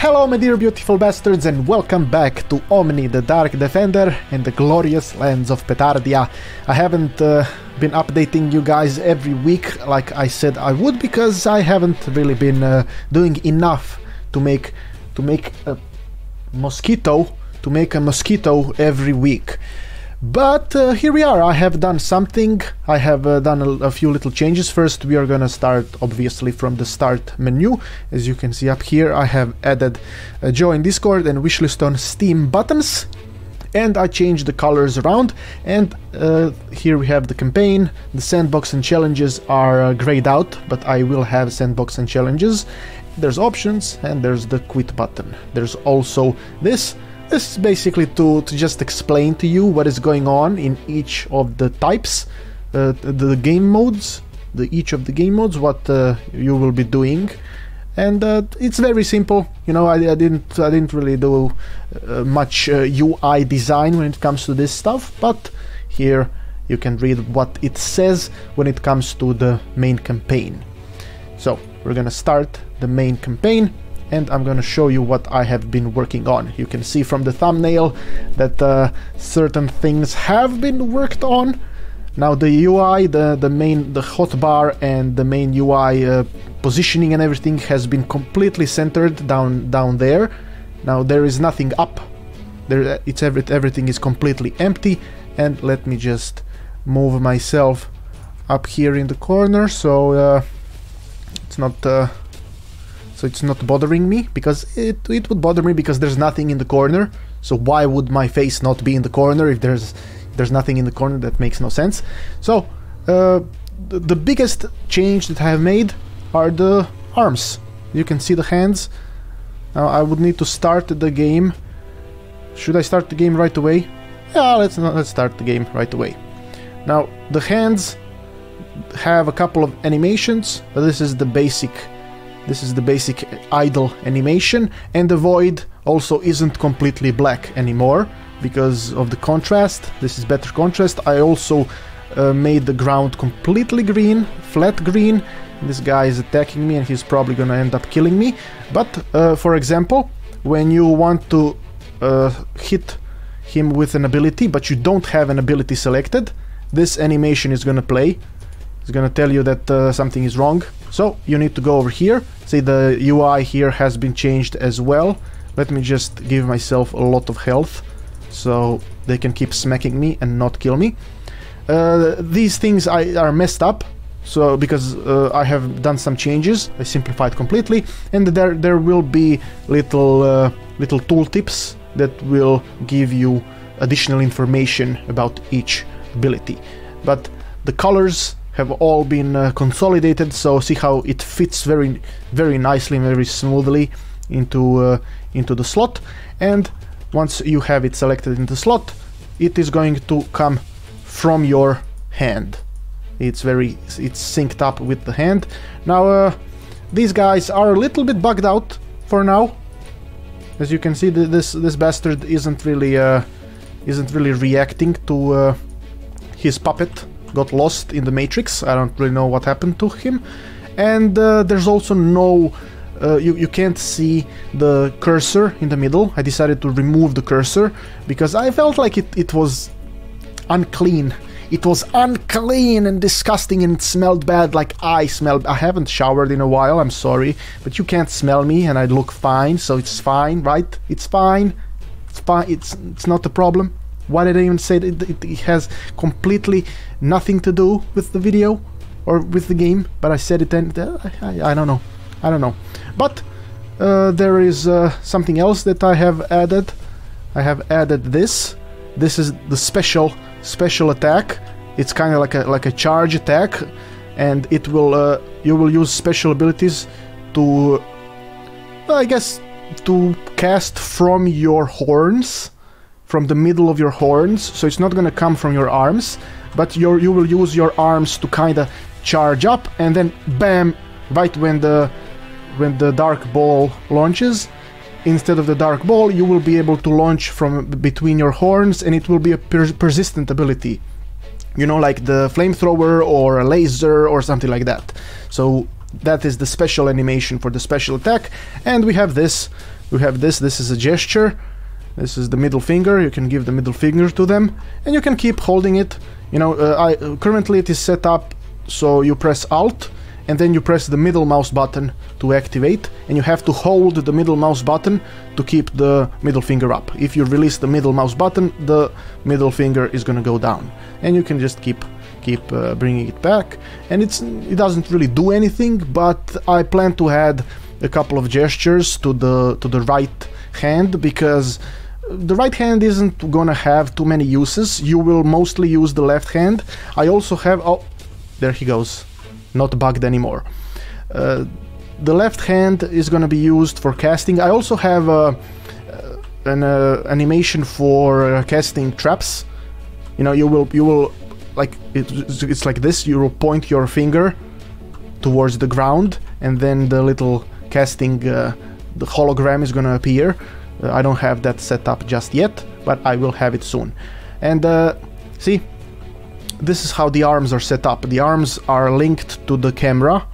Hello my dear beautiful bastards and welcome back to Omny, the Dark Defender in the glorious lands of Petardia. I haven't been updating you guys every week like I said I would because I haven't really been doing enough to make a mosquito every week. But here we are. I have done something. I have done a few little changes. First, we are gonna start obviously from the start menu. As you can see up here, I have added join Discord and wishlist on Steam buttons, and I changed the colors around. And here we have the campaign. The sandbox and challenges are grayed out, but I will have sandbox and challenges. There's options and there's the quit button. There's also this. This is basically to just explain to you what is going on in each of the types, the game modes, each of the game modes, what you will be doing, and it's very simple. You know, I didn't really do much UI design when it comes to this stuff, but here you can read what it says when it comes to the main campaign. So we're gonna start the main campaign, and I'm gonna show you what I have been working on. You can see from the thumbnail that certain things have been worked on. Now the UI, the hotbar and the main UI positioning and everything has been completely centered down there. Now there is nothing up. Everything is completely empty. And let me just move myself up here in the corner so it's not. So it's not bothering me, because it would bother me because there's nothing in the corner. So why would my face not be in the corner if there's nothing in the corner? That makes no sense. So the biggest change that I have made are the arms. You can see the hands. Now I would need to start the game. Should I start the game right away? Yeah, let's start the game right away. Now the hands have a couple of animations, but this is the basic idle animation, and the void also isn't completely black anymore because of the contrast. This is better contrast. I also made the ground completely green, flat green. This guy is attacking me and he's probably gonna end up killing me. But for example, when you want to hit him with an ability but you don't have an ability selected, this animation is gonna play. It's gonna tell you that something is wrong. So you need to go over here. See, the UI here has been changed as well. Let me just give myself a lot of health so they can keep smacking me and not kill me. These things are messed up, so because I have done some changes. I simplified completely, and there will be little tooltips that will give you additional information about each ability. But the colors have all been consolidated, so see how it fits very nicely, very smoothly into the slot. And once you have it selected in the slot, it is going to come from your hand. It's synced up with the hand. Now these guys are a little bit bugged out for now. As you can see, this bastard isn't really reacting to his puppet. Got lost in the matrix. I don't really know what happened to him. And there's also no you can't see the cursor in the middle. I decided to remove the cursor because I felt like it was unclean. It was unclean and disgusting, and it smelled bad like I smelled. I haven't showered in a while, I'm sorry, but you can't smell me and I look fine, so it's fine, right? It's fine. It's fine. It's not a problem. Why did I even say that? It has completely nothing to do with the video or with the game, but I said it and I don't know. But there is something else that I have added. I have added this. This is the special attack. It's kind of like a charge attack, and it will you will use special abilities to, I guess, to cast from your horns. From the middle of your horns, so it's not gonna come from your arms, but you will use your arms to kind of charge up, and then bam, right when the dark ball launches, instead of the dark ball, you will be able to launch from between your horns, and it will be a persistent ability. You know, like the flamethrower or a laser or something like that. So that is the special animation for the special attack, and we have this we have this is a gesture. This is the middle finger. You can give the middle finger to them, and you can keep holding it. You know, currently it is set up so you press Alt, and then you press the middle mouse button to activate, and you have to hold the middle mouse button to keep the middle finger up. If you release the middle mouse button, the middle finger is gonna go down, and you can just keep bringing it back. And it doesn't really do anything, but I plan to add a couple of gestures to the right hand, because the right hand isn't gonna have too many uses. You will mostly use the left hand. I also have, oh, there he goes, not bugged anymore. The left hand is gonna be used for casting. I also have an animation for casting traps. You know, you will like it's like this. You will point your finger towards the ground, and then the little casting the hologram is gonna appear. I don't have that set up just yet, but I will have it soon. And see, this is how the arms are set up. The arms are linked to the camera.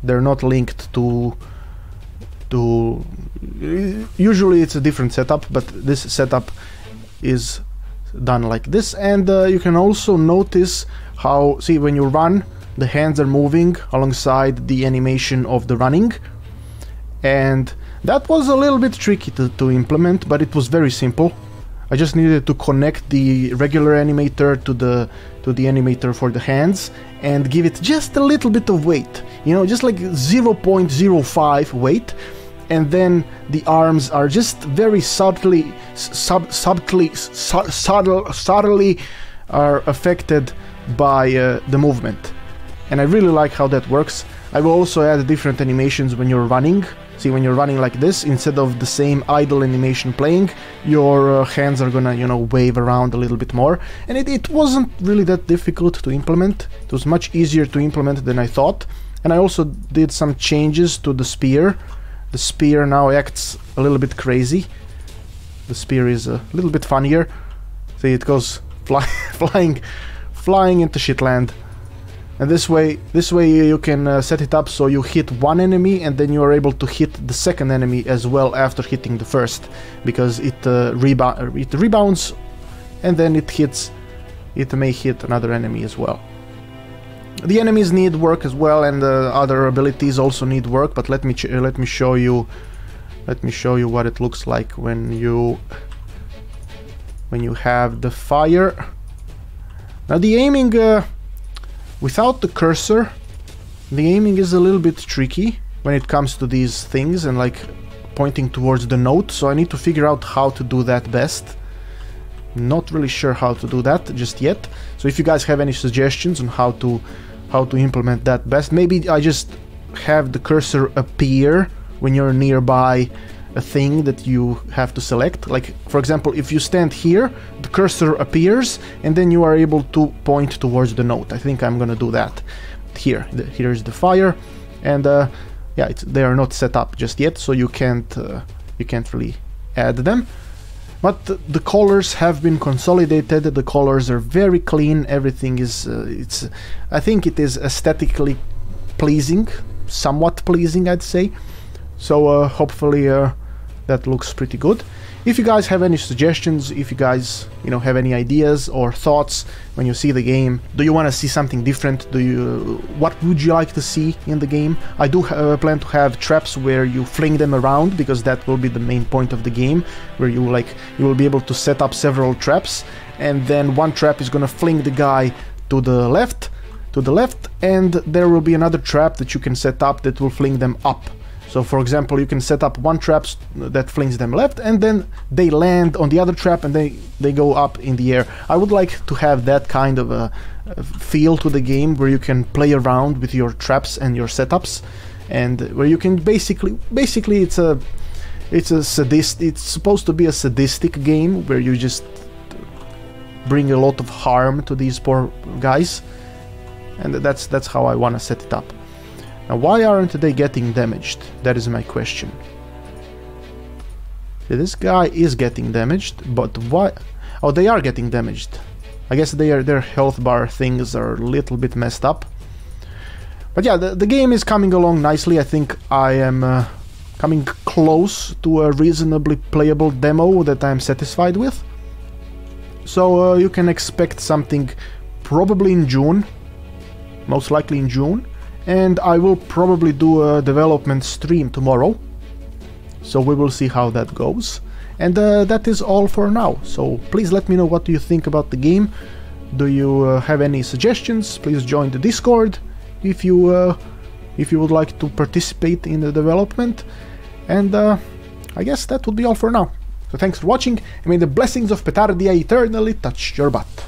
They're not linked to usually it's a different setup, but this setup is done like this. And you can also notice how, see, when you run, the hands are moving alongside the animation of the running. And that was a little bit tricky to implement, but it was very simple. I just needed to connect the regular animator to the animator for the hands and give it just a little bit of weight, you know, just like 0.05 weight, and then the arms are just very subtly are affected by the movement. And I really like how that works. I will also add different animations when you're running. See, when you're running like this, instead of the same idle animation playing, your hands are gonna, you know, wave around a little bit more. And it wasn't really that difficult to implement. It was much easier to implement than I thought. And I also did some changes to the spear. The spear now acts a little bit crazy. The spear is a little bit funnier. See, it goes flying into shitland. And this way you can set it up so you hit one enemy, and then you are able to hit the second enemy as well after hitting the first, because it rebounds, and then it may hit another enemy as well. The enemies need work as well, and the other abilities also need work. But let me show you what it looks like when you have the fire. Now the aiming. Without the cursor, the aiming is a little bit tricky when it comes to these things and like pointing towards the note, so I need to figure out how to do that best. Not really sure how to do that just yet. So if you guys have any suggestions on how to implement that best, maybe I just have the cursor appear when you're nearby a thing that you have to select. Like, for example, if you stand here, the cursor appears, and then you are able to point towards the note. I think I'm gonna do that here. Here is the fire, and yeah, they are not set up just yet, so you can't really add them. But the colors have been consolidated. The colors are very clean. Everything is I think it is aesthetically pleasing, somewhat pleasing, I'd say. So hopefully that looks pretty good. If you guys have any suggestions, if you guys, you know, have any ideas or thoughts when you see the game, do you want to see something different? What would you like to see in the game? I do plan to have traps where you fling them around, because that will be the main point of the game, where you will be able to set up several traps, and then one trap is gonna fling the guy to the left, and there will be another trap that you can set up that will fling them up. So for example, you can set up one trap that flings them left, and then they land on the other trap and they go up in the air. I would like to have that kind of a feel to the game, where you can play around with your traps and your setups, and where you can basically it's supposed to be a sadistic game where you just bring a lot of harm to these poor guys, and that's how I want to set it up. Now, why aren't they getting damaged? That is my question. See, this guy is getting damaged, but why? Oh, they are getting damaged. I guess their health bar things are a little bit messed up. But yeah, the game is coming along nicely. I think I am coming close to a reasonably playable demo that I'm satisfied with. So you can expect something probably in June, most likely in June, and I will probably do a development stream tomorrow, so we will see how that goes. And that is all for now, so please let me know what you think about the game. Do you have any suggestions? Please join the Discord if you would like to participate in the development. And I guess that would be all for now. So thanks for watching, and may the blessings of Petardia eternally touch your butt.